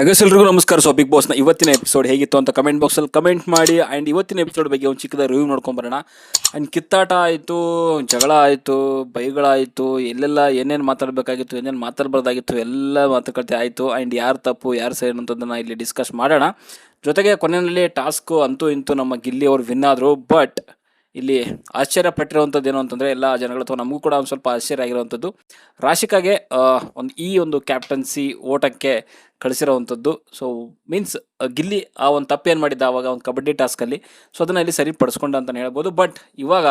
ಎಲ್ರಿಗೂ ನಮಸ್ಕಾರ. So big ಬಾಸ್ನ ಇವತ್ತಿನ ಎಪಿಸೋಡ್ ಹೇಗಿತ್ತು ಅಂತ ಕಮೆಂಟ್ ಬಾಕ್ಸಲ್ಲಿ ಕಮೆಂಟ್ ಮಾಡಿ. ಆ್ಯಂಡ್ ಇವತ್ತಿನ ಎಪಿಸೋಡ್ ಬಗ್ಗೆ ಒಂದು ಚಿಕ್ಕದ ರಿವ್ಯೂ ನೋಡ್ಕೊಂಬರೋಣ. ಆ್ಯಂಡ್ ಕಿತ್ತಾಟ ಆಯಿತು, ಜಗಳ ಆಯಿತು, ಬೈಗಳಾಯಿತು, ಎಲ್ಲೆಲ್ಲ ಏನೇನು ಮಾತಾಡಬೇಕಾಗಿತ್ತು, ಏನೇನು ಮಾತಾಡಬಾರ್ದಾಗಿತ್ತು, ಎಲ್ಲ ಮಾತುಕತೆ ಆಯಿತು. ಆ್ಯಂಡ್ ಯಾರು ತಪ್ಪು ಯಾರು ಸರಿ ಅನ್ನೋದನ್ನು ಇಲ್ಲಿ ಡಿಸ್ಕಸ್ ಮಾಡೋಣ. ಜೊತೆಗೆ ಕೊನೆಯಲ್ಲಿ ಟಾಸ್ಕು ಅಂತೂ ಇಂತೂ ನಮ್ಮ ಗಿಲ್ಲಿ ಅವರು ವಿನ್ ಆದರು. ಬಟ್ ಇಲ್ಲಿ ಆಶ್ಚರ್ಯ ಪಟ್ಟಿರುವಂಥದ್ದು ಏನು ಅಂತಂದರೆ, ಎಲ್ಲ ಜನಗಳ ಅಥವಾ ನಮಗೂ ಕೂಡ ಒಂದು ಸ್ವಲ್ಪ ಆಶ್ಚರ್ಯ ಆಗಿರುವಂಥದ್ದು, ರಾಶಿಕಾಗೆ ಒಂದು ಕ್ಯಾಪ್ಟನ್ಸಿ ಓಟಕ್ಕೆ ಕಳಿಸಿರೋವಂಥದ್ದು. ಸೊ ಮೀನ್ಸ್ ಗಿಲ್ಲಿ ಆ ಒಂದು ತಪ್ಪೇನು ಮಾಡಿದ್ದ ಆವಾಗ ಒಂದು ಕಬಡ್ಡಿ ಟಾಸ್ಕಲ್ಲಿ, ಸೊ ಅದನ್ನು ಇಲ್ಲಿ ಸರಿಪಡಿಸ್ಕೊಂಡ ಅಂತಲೇ ಹೇಳ್ಬೋದು. ಬಟ್ ಇವಾಗ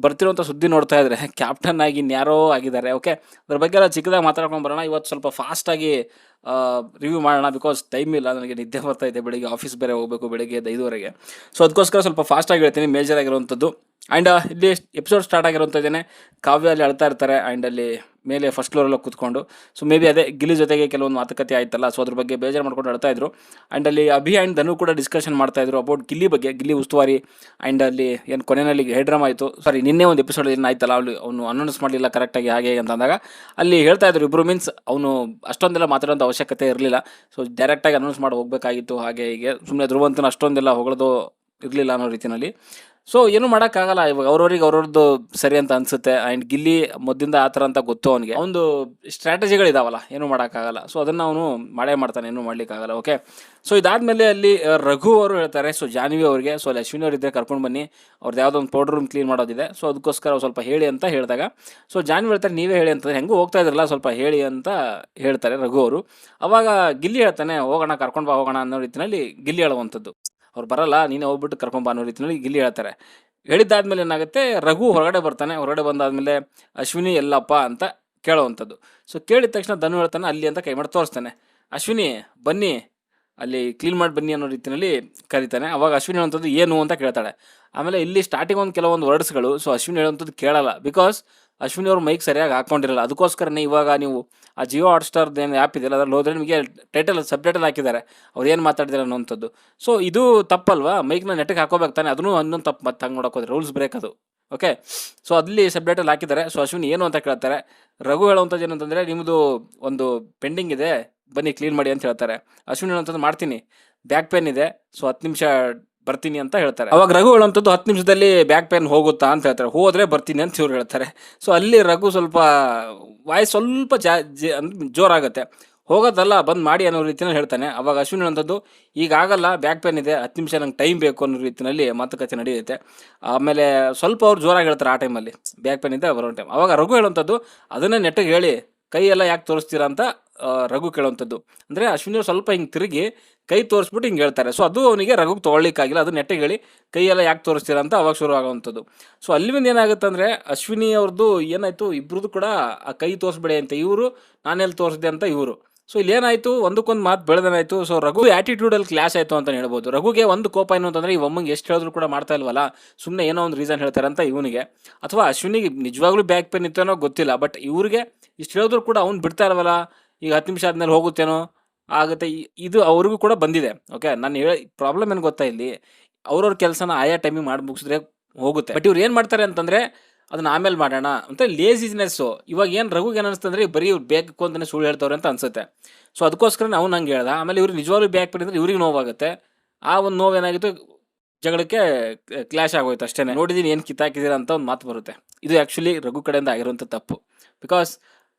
ಬರ್ತಿರೋಂಥ ಸುದ್ದಿ ನೋಡ್ತಾ ಇದ್ರೆ ಕ್ಯಾಪ್ಟನ್ ಆಗಿ ಇನ್ಯಾರೋ ಆಗಿದ್ದಾರೆ. ಓಕೆ, ಅದ್ರ ಬಗ್ಗೆ ಎಲ್ಲ ಚಿಕ್ಕದಾಗಿ ಮಾತಾಡ್ಕೊಂಡು ಬರೋಣ. ಇವತ್ತು ಸ್ವಲ್ಪ ಫಾಸ್ಟಾಗಿ ರಿವ್ಯೂ ಮಾಡೋಣ, ಬಿಕಾಸ್ ಟೈಮ್ ಇಲ್ಲ, ನನಗೆ ನಿದ್ದೆ ಬರ್ತಾ ಇದೆ, ಬೆಳಿಗ್ಗೆ ಆಫೀಸ್ ಬೇರೆ ಹೋಗಬೇಕು, ಬೆಳಿಗ್ಗೆ 5:30. ಸೊ ಅದಕ್ಕೋಸ್ಕರ ಸ್ವಲ್ಪ ಫಾಸ್ಟಾಗಿ ಹೇಳ್ತೀನಿ ಮೇಜರ್ ಆಗಿರುವಂಥದ್ದು. ಆ್ಯಂಡ್ ಇಲ್ಲಿ ಎಪಿಸೋಡ್ ಸ್ಟಾರ್ಟ್ ಆಗಿರುವಂಥದ್ದೇನೆ, ಕಾವ್ಯ ಅಲ್ಲಿ ಅಳ್ತಾ ಇರ್ತಾರೆ. ಆ್ಯಂಡ್ ಅಲ್ಲಿ ಮೇಲೆ ಫಸ್ಟ್ ಫ್ಲೋರೆಲ್ಲ ಕೂತ್ಕೊಂಡು, ಸೊ ಮೇ ಬಿ ಅದೇ ಗಿಲ್ಲಿ ಜೊತೆಗೆ ಕೆಲವೊಂದು ಮಾತುಕತೆ ಆಯ್ತಲ್ಲ, ಸೊ ಅದ್ರ ಬಗ್ಗೆ ಬೇಜಾರು ಮಾಡ್ಕೊಂಡು ಅಳ್ತಾ ಇದ್ರು. ಆ್ಯಂಡ್ ಅಲ್ಲಿ ಅಭಿ ಆ್ಯಂಡ್ ಧನು ಕೂಡ ಡಿಸ್ಕಷನ್ ಮಾಡ್ತಾಯಿದ್ರು ಅಬೌಟ್ ಗಿಲ್ಲಿ ಬಗ್ಗೆ, ಗಿಲ್ಲಿ ಉಸ್ತುವಾರಿ. ಆ್ಯಂಡ್ ಅಲ್ಲಿ ಏನು ಕೊನೆಯಲ್ಲಿ ಹೆಡ್ ಡ್ರಾಮಾ ಆಯಿತು, ಸಾರಿ ನಿನ್ನೆ ಒಂದು ಎಪಿಸೋಡ್ ಏನು ಆಯ್ತಲ್ಲ, ಅವನು ಅನೌನ್ಸ್ ಮಾಡಲಿಲ್ಲ ಕರೆಕ್ಟಾಗಿ ಹಾಗೆ ಅಂತ ಅಂದಾಗ ಅಲ್ಲಿ ಹೇಳ್ತಾ ಇದ್ರು ಇಬ್ಬರು, ಮೀನ್ಸ್ ಅವನು ಅಷ್ಟೊಂದೆಲ್ಲ ಮಾತಾಡೋಂಥ ಅವಶ್ಯಕತೆ ಇರಲಿಲ್ಲ, ಸೊ ಡೈರೆಕ್ಟಾಗಿ ಅನೌನ್ಸ್ ಮಾಡಿ ಹೋಗಬೇಕಾಗಿತ್ತು. ಹಾಗೆ ಹೀಗೆ ಸುಮ್ಮನೆ ಧ್ರುವಂತನ ಅಷ್ಟೊಂದೆಲ್ಲ ಹೊಗಳೋದು ಇರಲಿಲ್ಲ ಅನ್ನೋ ರೀತಿಯಲ್ಲಿ. ಸೊ ಏನೂ ಮಾಡೋಕ್ಕಾಗಲ್ಲ, ಇವಾಗ ಅವ್ರವ್ರದ್ದು ಸರಿ ಅಂತ ಅನಿಸುತ್ತೆ. ಆ್ಯಂಡ್ ಗಿಲ್ಲಿ ಮೊದಲಿಂದ ಆ ಥರ ಅಂತ ಗೊತ್ತು ಅವನಿಗೆ, ಒಂದು ಸ್ಟ್ರಾಟಜಿಗಳಿದಾವಲ್ಲ, ಏನೂ ಮಾಡೋಕ್ಕಾಗಲ್ಲ. ಸೊ ಅದನ್ನು ಅವನು ಮಾಡೇ ಮಾಡ್ತಾನೆ, ಏನೂ ಮಾಡ್ಲಿಕ್ಕಾಗಲ್ಲ. ಓಕೆ, ಸೊ ಇದಾದಮೇಲೆ ಅಲ್ಲಿ ರಘು ಅವರು ಹೇಳ್ತಾರೆ, ಸೊ ಜಾನ್ವಿ ಅವರಿಗೆ, ಸೊ ಅಲ್ಲಿ ಅಶ್ವಿನಿ ಅವರು ಇದ್ದರೆ ಕರ್ಕೊಂಡು ಬನ್ನಿ, ಅವ್ರದ್ದು ಯಾವುದೋ ಒಂದು ಪೌಡರ್ ರೂಮ್ ಕ್ಲೀನ್ ಮಾಡೋದಿದೆ, ಸೊ ಅದಕ್ಕೋಸ್ಕರ ಸ್ವಲ್ಪ ಹೇಳಿ ಅಂತ ಹೇಳಿದಾಗ, ಸೊ ಜಾನ್ವಿ ಹೇಳ್ತಾರೆ ನೀವೇ ಹೇಳಿ ಅಂತಂದರೆ, ಹೆಂಗೂ ಹೋಗ್ತಾ ಇದ್ರಲ್ಲ ಸ್ವಲ್ಪ ಹೇಳಿ ಅಂತ ಹೇಳ್ತಾರೆ ರಘು ಅವರು. ಅವಾಗ ಗಿಲ್ಲಿ ಹೇಳ್ತಾನೆ ಹೋಗೋಣ, ಕರ್ಕೊಂಡು ಬಾ ಹೋಗೋಣ ಅನ್ನೋ ರೀತಿಯಲ್ಲಿ ಗಿಲ್ಲಿ ಹೇಳುವಂಥದ್ದು. ಅವ್ರು ಬರಲ್ಲ, ನೀನೇ ಹೋಗ್ಬಿಟ್ಟು ಕರ್ಕೊಂಬ ಅನ್ನೋ ರೀತಿಯಲ್ಲಿ ಗಿಲ್ಲಿ ಹೇಳ್ತಾರೆ. ಹೇಳಿದ್ದಾದ್ಮೇಲೆ ಏನಾಗುತ್ತೆ, ರಘು ಹೊರಗಡೆ ಬರ್ತಾನೆ. ಹೊರಗಡೆ ಬಂದಾದಮೇಲೆ ಅಶ್ವಿನಿ ಎಲ್ಲಪ್ಪ ಅಂತ ಕೇಳೋವಂಥದ್ದು. ಸೊ ಕೇಳಿದ ತಕ್ಷಣ ಧನು ಹೇಳ್ತಾನೆ ಅಲ್ಲಿ ಅಂತ ಕೈ ಮಾಡಿ ತೋರಿಸ್ತಾನೆ. ಅಶ್ವಿನಿ ಬನ್ನಿ, ಅಲ್ಲಿ ಕ್ಲೀನ್ ಮಾಡಿ ಬನ್ನಿ ಅನ್ನೋ ರೀತಿಯಲ್ಲಿ ಕರೀತಾನೆ. ಅವಾಗ ಅಶ್ವಿನಿ ಹೇಳುವಂಥದ್ದು ಏನು ಅಂತ ಕೇಳ್ತಾಳೆ. ಆಮೇಲೆ ಇಲ್ಲಿ ಸ್ಟಾರ್ಟಿಂಗ್ ಕೆಲವೊಂದು ವರ್ಡ್ಸ್ಗಳು, ಸೊ ಅಶ್ವಿನಿ ಹೇಳುವಂಥದ್ದು ಕೇಳಲ್ಲ, ಬಿಕಾಸ್ ಅಶ್ವಿನಿ ಅವ್ರು ಮೈಕ್ ಸರಿಯಾಗಿ ಹಾಕ್ಕೊಂಡಿರಲ್ಲ. ಅದಕ್ಕೋಸ್ಕರನೇ ಇವಾಗ ನೀವು ಆ ಜಿಯೋ ಹಾಟ್ಸ್ಟಾರ್ದು ಏನು ಆ್ಯಪ್ ಇದೆಯಲ್ಲ, ಅದ್ರಲ್ಲಿ ಹೋದರೆ ನಿಮಗೆ ಸಬ್ಟೈಟಲ್ ಹಾಕಿದ್ದಾರೆ, ಅವ್ರು ಏನು ಮಾತಾಡಿದಾರೆ ಅನ್ನೋವಂಥದ್ದು. ಸೊ ಇದು ತಪ್ಪಲ್ವಾ, ಮೈಕ್ನ ನೆಟ್ಟಿಗೆ ಹಾಕೋಬೇಕು ತಾನೆ, ಅದನ್ನು ಇನ್ನೊಂದು ತಪ್ಪು. ಮತ್ತೆ ಹಂಗೆ ನೋಡೋಕೆ ಹೋದ್ರೆ ರೂಲ್ಸ್ ಬ್ರೇಕ್ ಅದು. ಓಕೆ, ಸೊ ಅಲ್ಲಿ ಸಬ್ಟೈಟಲ್ ಹಾಕಿದ್ದಾರೆ. ಸೊ ಅಶ್ವಿನಿ ಏನು ಅಂತ ಕೇಳ್ತಾರೆ. ರಘು ಹೇಳುವಂಥದ್ದು ಏನಂತಂದರೆ, ನಿಮ್ಮದು ಒಂದು ಪೆಂಡಿಂಗ್ ಇದೆ, ಬನ್ನಿ ಕ್ಲೀನ್ ಮಾಡಿ ಅಂತ ಹೇಳ್ತಾರೆ. ಅಶ್ವಿನಿ ಹೇಳುವಂಥದ್ದು ಮಾಡ್ತೀನಿ, ಬ್ಯಾಕ್ ಪೇನ್ ಇದೆ, ಸೊ 10 ನಿಮಿಷ ಬರ್ತೀನಿ ಅಂತ ಹೇಳ್ತಾರೆ. ಅವಾಗ ರಘು ಹೇಳುವಂಥದ್ದು 10 ನಿಮಿಷದಲ್ಲಿ ಬ್ಯಾಕ್ ಪೇನ್ ಹೋಗುತ್ತಾ ಅಂತ ಹೇಳ್ತಾರೆ. ಹೋದರೆ ಬರ್ತೀನಿ ಅಂತ ಇವ್ರು ಹೇಳ್ತಾರೆ. ಸೊ ಅಲ್ಲಿ ರಘು ಸ್ವಲ್ಪ ವಾಯ್ಸ್ ಸ್ವಲ್ಪ ಜೋರಾಗುತ್ತೆ. ಹೋಗೋದಲ್ಲ, ಬಂದು ಮಾಡಿ ಅನ್ನೋ ರೀತಿಯಲ್ಲಿ ಹೇಳ್ತಾನೆ. ಅವಾಗ ಅಶ್ವಿನಿ ಹೇಳುವಂಥದ್ದು ಈಗಾಗಲ್ಲ, ಬ್ಯಾಕ್ ಪೇನ್ ಇದೆ, 10 ನಿಮಿಷ ನಂಗೆ ಟೈಮ್ ಬೇಕು ಅನ್ನೋ ರೀತಿಯಲ್ಲಿ ಮಾತುಕತೆ ನಡೆಯುತ್ತೆ. ಆಮೇಲೆ ಸ್ವಲ್ಪ ಅವ್ರು ಜೋರಾಗಿ ಹೇಳ್ತಾರೆ ಆ ಟೈಮಲ್ಲಿ, ಬ್ಯಾಕ್ ಪೇನ್ ಇದೆ ಬರೋ ಟೈಮ್. ಅವಾಗ ರಘು ಹೇಳುವಂಥದ್ದು ಅದನ್ನೇ ನೆಟ್ಟಿಗೆ ಹೇಳಿ, ಕೈ ಎಲ್ಲ ಯಾಕೆ ತೋರಿಸ್ತೀರಾ ಅಂತ ರಘು ಕೇಳುವಂಥದ್ದು. ಅಂದರೆ ಅಶ್ವಿನಿ ಅವ್ರು ಸ್ವಲ್ಪ ಹಿಂಗೆ ತಿರುಗಿ ಕೈ ತೋರಿಸ್ಬಿಟ್ಟು ಹಿಂಗೆ ಹೇಳ್ತಾರೆ. ಸೊ ಅದು ಅವನಿಗೆ ರಘುಗೆ ತೊಗೊಳ್ಳಿಕ್ಕಾಗಿಲ್ಲ, ಅದು ನೆಟ್ಟಿಗೆ ಹೇಳಿ ಕೈಯೆಲ್ಲ ಯಾಕೆ ತೋರಿಸ್ತೀರಾ ಅಂತ ಅವಾಗ ಶುರು ಆಗುವಂಥದ್ದು. ಸೊ ಅಲ್ಲಿಂದ ಏನಾಗುತ್ತೆ ಅಂದರೆ, ಅಶ್ವಿನಿ ಅವ್ರದ್ದು ಏನಾಯಿತು, ಇಬ್ಬರದ್ದು ಕೂಡ ಆ ಕೈ ತೋರಿಸ್ಬೇಡಿ ಅಂತ ಇವರು, ನಾನೆಲ್ಲಿ ತೋರಿಸಿದೆ ಅಂತ ಇವರು. ಸೊ ಇಲ್ಲಿ ಏನಾಯಿತು, ಒಂದಕ್ಕೊಂದು ಮಾತು ಬೆಳೆದನಾಯಿತು. ಸೊ ರಘು ಆ್ಯಟಿಟ್ಯೂಡಲ್ಲಿ ಕ್ಲಾಶ್ ಆಯಿತು ಅಂತ ಹೇಳ್ಬೋದು. ರಘುಗೆ ಒಂದು ಕೋಪ ಏನು ಅಂತಂದರೆ, ಈ ಒಮ್ಮಂಗೆ ಎಷ್ಟು ಹೇಳಿದ್ರು ಕೂಡ ಮಾಡ್ತಾ ಇಲ್ವಲ್ಲ, ಸುಮ್ಮನೆ ಏನೋ ಒಂದು ರೀಸನ್ ಹೇಳ್ತಾರೆ ಅಂತ ಇವನಿಗೆ. ಅಥವಾ ಅಶ್ವಿನಿಗೆ ನಿಜವಾಗ್ಲೂ ಬ್ಯಾಕ್ ಪೇನ್ ಇತ್ತೇನೋ ಗೊತ್ತಿಲ್ಲ, ಬಟ್ ಇವ್ರಿಗೆ ಇಷ್ಟು ಹೇಳಿದ್ರು ಕೂಡ ಅವ್ನು ಬಿಡ್ತಾ ಇಲ್ವಲ್ಲ, ಈಗ 10 ನಿಮಿಷ ಆದಮೇಲೆ ಹೋಗುತ್ತೇನೋ ಆಗುತ್ತೆ, ಇದು ಅವ್ರಿಗೂ ಕೂಡ ಬಂದಿದೆ. ಓಕೆ, ನಾನು ಪ್ರಾಬ್ಲಮ್ ಏನು ಗೊತ್ತಾ, ಇಲ್ಲಿ ಅವ್ರವ್ರ ಕೆಲಸನ ಆಯಾ ಟೈಮಿಗೆ ಮಾಡಿ ಮುಗಿಸಿದ್ರೆ ಹೋಗುತ್ತೆ. ಬಟ್ ಇವ್ರು ಏನು ಮಾಡ್ತಾರೆ ಅಂತಂದರೆ, ಅದನ್ನ ಆಮೇಲೆ ಮಾಡೋಣ ಅಂತ ಲೇಜಿನೆಸ್ಸು. ಇವಾಗ ಏನು ರಘುಗೆ ಏನು ಅನಿಸ್ತಂದ್ರೆ, ಬರೀ ಇವ್ರು ಬೇಕು ಅಂತಲೇ ಸುಳ್ಳು ಹೇಳ್ತವ್ರೆ ಅಂತ ಅನ್ಸುತ್ತೆ. ಸೊ ಅದಕ್ಕೋಸ್ಕರ ನಾವು ನಂಗೆ ಹೇಳ್ದ. ಆಮೇಲೆ ಇವ್ರು ನಿಜವಾಗ್ಲೂ ಬ್ಯಾಕ್ ಪೇನ್ ಇದ್ರೆ ಇವ್ರಿಗೆ ನೋವಾಗುತ್ತೆ. ಆ ಒಂದು ನೋವೇನಾಗಿತ್ತು, ಜಗಳಕ್ಕೆ ಕ್ಲಾಶ್ ಆಗೋಯ್ತು ಅಷ್ಟೇ. ನೋಡಿದ್ದೀನಿ ಏನು ಕಿತ್ತಾಕಿದ್ದೀರಾ ಅಂತ ಒಂದು ಮಾತು ಬರುತ್ತೆ. ಇದು ಆ್ಯಕ್ಚುಲಿ ರಘು ಕಡೆಯಿಂದ ಆಗಿರುವಂಥ ತಪ್ಪು. ಬಿಕಾಸ್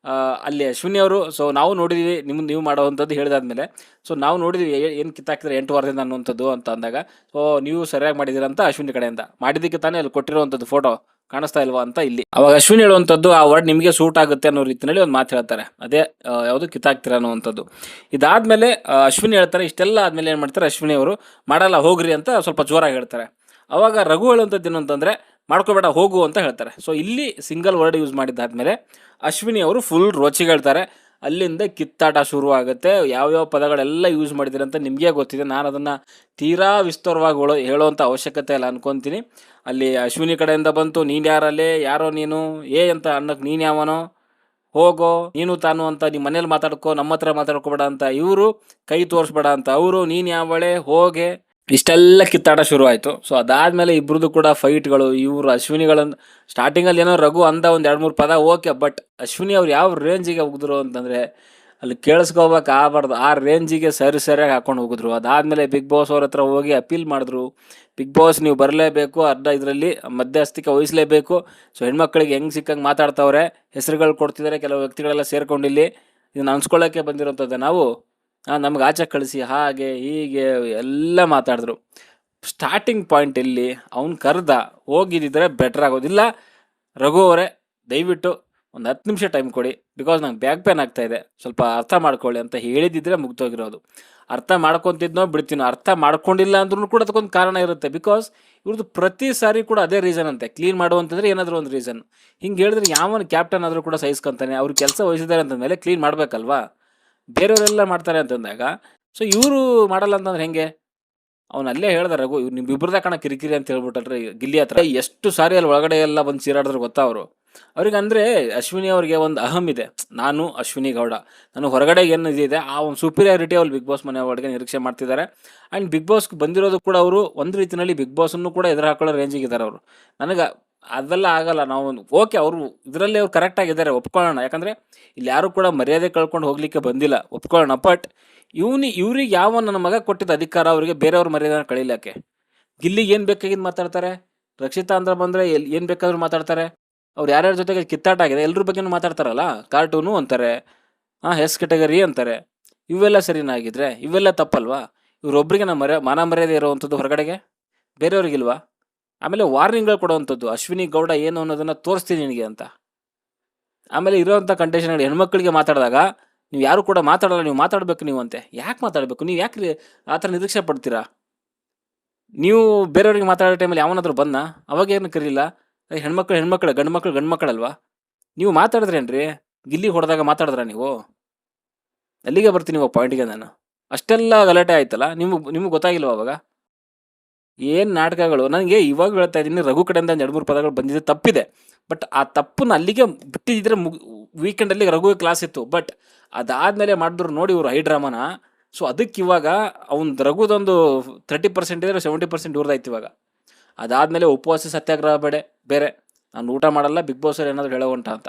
ಅಲ್ಲಿ ಅಶ್ವಿನಿ ಅವರು, ಸೊ ನಾವು ನೋಡಿದ್ದೀವಿ ನೀವು ಮಾಡೋವಂಥದ್ದು ಹೇಳಿದಾದ್ಮೇಲೆ, ಸೊ ನಾವು ನೋಡಿದ್ದೀವಿ ಏನು ಕಿತ್ತಾಕಿದ್ರೆ 8 ವಾರದಿಂದ ಅನ್ನುವಂಥದ್ದು ಅಂತ ಅಂದಾಗ, ಸೊ ನೀವು ಸರಿಯಾಗಿ ಮಾಡಿದ್ದೀರ ಅಂತ ಅಶ್ವಿನಿ ಕಡೆಯಿಂದ. ಮಾಡಿದ್ದಕ್ಕೆ ತಾನೇ ಅಲ್ಲಿ ಕೊಟ್ಟಿರುವಂಥದ್ದು ಫೋಟೋ ಕಾಣಿಸ್ತಾ ಇಲ್ವಾ ಅಂತ ಇಲ್ಲಿ. ಅವಾಗ ಅಶ್ವಿನಿ ಹೇಳುವಂಥದ್ದು ಆ ವರ್ಡ್ ನಿಮಗೆ ಸೂಟ್ ಆಗುತ್ತೆ ಅನ್ನೋ ರೀತಿಯಲ್ಲಿ ಒಂದು ಮಾತು ಹೇಳ್ತಾರೆ, ಅದೇ ಯಾವುದು ಕಿತ್ತಾಕ್ತೀರ ಅನ್ನುವಂಥದ್ದು. ಇದಾದಮೇಲೆ ಅಶ್ವಿನಿ ಹೇಳ್ತಾರೆ. ಇಷ್ಟೆಲ್ಲ ಆದಮೇಲೆ ಏನು ಮಾಡ್ತಾರೆ, ಅಶ್ವಿನಿ ಅವರು ಮಾಡಲ್ಲ ಹೋಗ್ರಿ ಅಂತ ಸ್ವಲ್ಪ ಜೋರಾಗಿ ಹೇಳ್ತಾರೆ. ಅವಾಗ ರಘು ಹೇಳುವಂಥದ್ದು ಏನು ಅಂತಂದರೆ, ಮಾಡ್ಕೋಬೇಡ ಹೋಗು ಅಂತ ಹೇಳ್ತಾರೆ. ಸೊ ಇಲ್ಲಿ ಸಿಂಗಲ್ ವರ್ಡ್ ಯೂಸ್ ಮಾಡಿದ್ದಾದ್ಮೇಲೆ ಅಶ್ವಿನಿ ಅವರು ಫುಲ್ ರೋಚಿಗೆ ಹೇಳ್ತಾರೆ. ಅಲ್ಲಿಂದ ಕಿತ್ತಾಟ ಶುರು ಆಗುತ್ತೆ. ಯಾವ್ಯಾವ ಪದಗಳೆಲ್ಲ ಯೂಸ್ ಮಾಡಿದ್ದೀರಿ ಅಂತ ನಿಮಗೆ ಗೊತ್ತಿದೆ, ನಾನು ಅದನ್ನು ತೀರಾ ವಿಸ್ತಾರವಾಗಿ ಹೇಳೋವಂಥ ಅವಶ್ಯಕತೆ ಇಲ್ಲ ಅನ್ಕೊತೀನಿ. ಅಲ್ಲಿ ಅಶ್ವಿನಿ ಕಡೆಯಿಂದ ಬಂತು, ನೀನು ಯಾರಲ್ಲೇ, ಯಾರೋ ನೀನು ಅಂತ ಅನ್ನಕ್ಕೆ ನೀನು ಯಾವನೋ, ಹೋಗೋ ನೀನು ತಾನು ಅಂತ, ನಿಮ್ಮ ಮನೇಲಿ ಮಾತಾಡ್ಕೋ, ನಮ್ಮ ಹತ್ರ ಮಾತಾಡ್ಕೋಬೇಡ ಅಂತ ಇವರು, ಕೈ ತೋರಿಸ್ಬೇಡ ಅಂತ ಅವರು, ನೀನು ಯಾವಳೆ ಹೋಗೆ, ಇಷ್ಟೆಲ್ಲ ಕಿತ್ತಾಟ ಶುರು ಆಯಿತು. ಸೊ ಅದಾದಮೇಲೆ ಇಬ್ಬರದು ಕೂಡ ಫೈಟ್ಗಳು. ಇವರು ಅಶ್ವಿನಿಗಳನ್ನು ಸ್ಟಾರ್ಟಿಂಗಲ್ಲಿ ಏನೋ ರಘು ಅಂದ ಒಂದು 2-3 ಪದ ಓಕೆ, ಬಟ್ ಅಶ್ವಿನಿ ಅವ್ರು ಯಾವ ರೇಂಜಿಗೆ ಹೋಗಿದ್ರು ಅಂತಂದರೆ, ಅಲ್ಲಿ ಕೇಳಿಸ್ಕೋಬೇಕು ಆಗಬಾರ್ದು ಆ ರೇಂಜಿಗೆ ಸರಿಯಾಗಿ ಹಾಕೊಂಡು ಹೋಗಿದ್ರು. ಅದಾದಮೇಲೆ ಬಿಗ್ ಬಾಸ್ ಅವ್ರ ಹತ್ರ ಹೋಗಿ ಅಪೀಲ್ ಮಾಡಿದ್ರು. ಬಿಗ್ ಬಾಸ್ ನೀವು ಬರಲೇಬೇಕು, ಅರ್ಧ ಇದರಲ್ಲಿ ಮಧ್ಯಸ್ಥಿಕೆ ವಹಿಸಲೇಬೇಕು. ಸೊ ಹೆಣ್ಮಕ್ಳಿಗೆ ಹೆಂಗೆ ಸಿಕ್ಕಂಗೆ ಮಾತಾಡ್ತಾವ್ರೆ, ಹೆಸರುಗಳು ಕೊಡ್ತಿದ್ದಾರೆ, ಕೆಲವು ವ್ಯಕ್ತಿಗಳೆಲ್ಲ ಸೇರ್ಕೊಂಡಿಲ್ಲಿ ಇದನ್ನು ಅನ್ಸ್ಕೊಳ್ಳೋಕ್ಕೆ ಬಂದಿರೋಂಥದ್ದು ನಾವು ನಮ್ಗೆ ಆಚೆ ಕಳಿಸಿ ಹಾಗೆ ಹೀಗೆ ಎಲ್ಲ ಮಾತಾಡಿದ್ರು. ಸ್ಟಾರ್ಟಿಂಗ್ ಪಾಯಿಂಟ್ ಇಲ್ಲಿ ಅವ್ನು ಕರೆದ ಹೋಗಿದ್ದಿದ್ರೆ ಬೆಟ್ರ್ ಆಗೋದಿಲ್ಲ. ರಘು ಅವರೇ ದಯವಿಟ್ಟು ಒಂದು 10 ನಿಮಿಷ ಟೈಮ್ ಕೊಡಿ, ಬಿಕಾಸ್ ನಂಗೆ ಬ್ಯಾಕ್ ಪೇನ್ ಆಗ್ತಾ ಇದೆ, ಸ್ವಲ್ಪ ಅರ್ಥ ಮಾಡ್ಕೊಳ್ಳಿ ಅಂತ ಹೇಳಿದಿದ್ರೆ ಮುಗ್ದೋಗಿರೋದು. ಅರ್ಥ ಮಾಡ್ಕೊತಿದ್ನೋ ಬಿಡ್ತೀನೋ, ಅರ್ಥ ಮಾಡ್ಕೊಂಡಿಲ್ಲ ಅಂದ್ರೂ ಕೂಡ ಅದಕ್ಕೊಂದು ಕಾರಣ ಇರುತ್ತೆ. ಬಿಕಾಸ್ ಇವ್ರದ್ದು ಪ್ರತಿ ಸಾರಿ ಕೂಡ ಅದೇ ರೀಸನ್ ಅಂತೆ, ಕ್ಲೀನ್ ಮಾಡುವಂತಂದ್ರೆ ಏನಾದರೂ ಒಂದು ರೀಸನ್. ಹಿಂಗೆ ಹೇಳಿದ್ರೆ ಯಾವನು ಕ್ಯಾಪ್ಟನ್ ಆದರೂ ಕೂಡ ಸಹಿಸ್ಕೊಂತಾನೆ. ಅವ್ರು ಕೆಲಸ ವಹಿಸಿದ್ದಾರೆ ಅಂತಂದಮೇಲೆ ಕ್ಲೀನ್ ಮಾಡಬೇಕಲ್ವಾ, ಬೇರೆಯವರೆಲ್ಲ ಮಾಡ್ತಾರೆ ಅಂತಂದಾಗ. ಸೊ ಇವರು ಮಾಡಲ್ಲ ಅಂತಂದ್ರೆ ಹೆಂಗೆ? ಅವ್ನು ಅಲ್ಲೇ ಹೇಳ್ದ ರಘು, ನಿಮ್ಮಿಬ್ಬರದ ಕಣ ಕಿರಿಕಿರಿ ಅಂತ ಹೇಳ್ಬಿಟ್ಟಲ್ರಿ ಗಿಲ್ಲಿ ಹತ್ರ. ಎಷ್ಟು ಸಾರಿ ಅಲ್ಲಿ ಒಳಗಡೆ ಎಲ್ಲ ಬಂದು ಚೀರಾಡಿದ್ರು ಗೊತ್ತಾ ಅವರು. ಅವ್ರಿಗೆ ಅಂದರೆ ಅಶ್ವಿನಿ ಅವ್ರಿಗೆ ಒಂದು ಅಹಂ ಇದೆ, ನಾನು ಅಶ್ವಿನಿ ಗೌಡ, ನಾನು ಹೊರಗಡೆ ಏನು ಇದಿದೆ ಆ ಒಂದು ಸುಪೀರಿಯಾರಿಟಿ ಅವ್ರು ಬಿಗ್ ಬಾಸ್ ಮನೆ ಒಳಗೆ ನಿರೀಕ್ಷೆ ಮಾಡ್ತಿದ್ದಾರೆ. ಆ್ಯಂಡ್ ಬಿಗ್ ಬಾಸ್ಗೆ ಬಂದಿರೋದು ಕೂಡ ಅವರು ಒಂದು ರೀತಿಯಲ್ಲಿ ಬಿಗ್ ಬಾಸನ್ನು ಕೂಡ ಎದುರು ಹಾಕೊಳ್ಳೋ ರೇಂಜಿಗಿದ್ದಾರೆ ಅವರು. ನನಗೆ ಅದೆಲ್ಲ ಆಗಲ್ಲ. ನಾವು ಓಕೆ, ಅವರು ಇದರಲ್ಲಿ ಅವ್ರು ಕರೆಕ್ಟಾಗಿದ್ದಾರೆ, ಒಪ್ಕೊಳ್ಳೋಣ. ಯಾಕಂದರೆ ಇಲ್ಲಿ ಯಾರು ಕೂಡ ಮರ್ಯಾದೆ ಕಳ್ಕೊಂಡು ಹೋಗ್ಲಿಕ್ಕೆ ಬಂದಿಲ್ಲ, ಒಪ್ಕೊಳ್ಳೋಣ. ಬಟ್ ಇವ್ರಿಗೆ ಯಾವ ನನ್ನ ಮಗ ಕೊಟ್ಟಿದ್ದ ಅಧಿಕಾರ ಅವರಿಗೆ ಬೇರೆಯವ್ರ ಮರ್ಯಾದೆ ಕಳೀಲಿಕ್ಕೆ? ಗಿಲ್ಲಿಗೆ ಏನು ಬೇಕಾಗಿದ್ದು ಮಾತಾಡ್ತಾರೆ, ರಕ್ಷಿತಾ ಅಂದ್ರೆ ಬಂದರೆ ಏನು ಬೇಕಾದ್ರೂ ಮಾತಾಡ್ತಾರೆ. ಅವ್ರು ಯಾರ್ಯಾರ ಜೊತೆಗೆ ಕಿತ್ತಾಟ ಆಗಿದೆ ಎಲ್ಲರ ಬಗ್ಗೆನೂ ಮಾತಾಡ್ತಾರಲ್ಲ. ಕಾರ್ಟೂನು ಅಂತಾರೆ, ಹೆಸ್ ಕೆಟಗರಿ ಅಂತಾರೆ. ಇವೆಲ್ಲ ಸರಿನಾಗಿದ್ರೆ ಇವೆಲ್ಲ ತಪ್ಪಲ್ವಾ? ಇವರೊಬ್ಬರಿಗೆ ಮಾನ ಮರ್ಯಾದೆ ಇರೋವಂಥದ್ದು ಹೊರಗಡೆಗೆ, ಬೇರೆಯವ್ರಿಗಿಲ್ವಾ? ಆಮೇಲೆ ವಾರ್ನಿಂಗ್ಗಳು ಕೊಡುವಂಥದ್ದು, ಅಶ್ವಿನಿ ಗೌಡ ಏನು ಅನ್ನೋದನ್ನು ತೋರಿಸ್ತೀನಿ ನಿನಗೆ ಅಂತ. ಆಮೇಲೆ ಇರೋವಂಥ ಕಂಡೀಷನ್ಗಳು ಹೆಣ್ಮಕ್ಳಿಗೆ ಮಾತಾಡಿದಾಗ ನೀವು ಯಾರು ಕೂಡ ಮಾತಾಡಲ್ಲ, ನೀವು ಮಾತಾಡಬೇಕು ನೀವು ಅಂತೆ. ಯಾಕೆ ಮಾತಾಡಬೇಕು? ನೀವು ಯಾಕೆ ಆ ಥರ ನಿರೀಕ್ಷೆ ಪಡ್ತೀರಾ? ನೀವು ಬೇರೆಯವ್ರಿಗೆ ಮಾತಾಡೋ ಟೈಮಲ್ಲಿ ಯಾವನಾದ್ರೂ ಬಂದ ಅವಾಗ ಏನು ಕರೀಲ್ಲ? ಹೆಣ್ಮಕ್ಳು ಗಂಡು ಮಕ್ಕಳಲ್ವಾ? ನೀವು ಮಾತಾಡಿದ್ರೇನ್ರಿ? ಗಿಲ್ಲಿ ಹೊಡೆದಾಗ ಮಾತಾಡಿದ್ರ ನೀವು? ಅಲ್ಲಿಗೆ ಬರ್ತೀನಿ ಇವಾಗ ಪಾಯಿಂಟಿಗೆ ನಾನು. ಅಷ್ಟೆಲ್ಲ ಗಲಾಟೆ ಆಯ್ತಲ್ಲ, ನಿಮಗೆ ಗೊತ್ತಾಗಿಲ್ವ ಅವಾಗ? ಏನು ನಾಟಕಗಳು! ನನಗೆ ಇವಾಗ ಹೇಳ್ತಾ ಇದ್ದೀನಿ, ರಘು ಕಡೆಯಿಂದ 2-3 ಪದಗಳು ಬಂದಿದೆ, ತಪ್ಪಿದೆ. ಬಟ್ ಆ ತಪ್ಪನ್ನ ಅಲ್ಲಿಗೆ ಬಿಟ್ಟಿದ್ರೆ ವೀಕೆಂಡಲ್ಲಿ ರಘುವಿಗೆ ಕ್ಲಾಸ್ ಇತ್ತು. ಬಟ್ ಅದಾದಮೇಲೆ ಮಾಡಿದ್ರು ನೋಡಿ ಇವರು ಹೈ ಡ್ರಾಮಾನ. ಸೊ ಅದಕ್ಕೆ ಇವಾಗ ಅವ್ನು ರಘುದೊಂದು 30% ಇದ್ರೆ 70% ಇವ್ರದಾಯ್ತು ಇವಾಗ. ಅದಾದಮೇಲೆ ಉಪವಾಸ ಸತ್ಯಾಗ್ರಹ ಬೇರೆ, ನಾನು ಊಟ ಮಾಡಲ್ಲ, ಬಿಗ್ ಬಾಸ್ ಅವ್ರು ಏನಾದರೂ ಹೇಳೋ ಉಂಟ ಅಂತ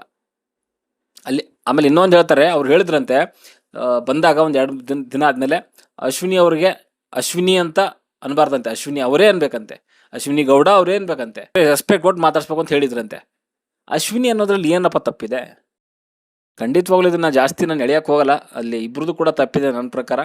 ಅಲ್ಲಿ. ಆಮೇಲೆ ಇನ್ನೊಂದು ಹೇಳ್ತಾರೆ, ಅವ್ರು ಹೇಳಿದ್ರಂತೆ ಬಂದಾಗ ಒಂದು 2 ದಿನ ಆದಮೇಲೆ ಅಶ್ವಿನಿ ಅಂತ ಅನ್ಬಾರ್ದಂತೆ, ಅಶ್ವಿನಿ ಅವರೇ ಅನ್ಬೇಕಂತೆ, ಅಶ್ವಿನಿ ಗೌಡ ಅವರೇ ಅನ್ಬೇಕಂತೆ, ರೆಸ್ಪೆಕ್ಟ್ ಕೊಟ್ಟು ಮಾತಾಡ್ಸ್ಬೇಕು ಅಂತ ಹೇಳಿದ್ರಂತೆ. ಅಶ್ವಿನಿ ಅನ್ನೋದ್ರಲ್ಲಿ ಏನಪ್ಪ ತಪ್ಪಿದೆ? ಖಂಡಿತವಾಗ್ಲೂ ಇದನ್ನು ಜಾಸ್ತಿ ನಾನು ಎಳೆಯೋಕ್ಕೆ ಹೋಗಲ್ಲ. ಅಲ್ಲಿ ಇಬ್ರದ್ದು ಕೂಡ ತಪ್ಪಿದೆ ನನ್ನ ಪ್ರಕಾರ.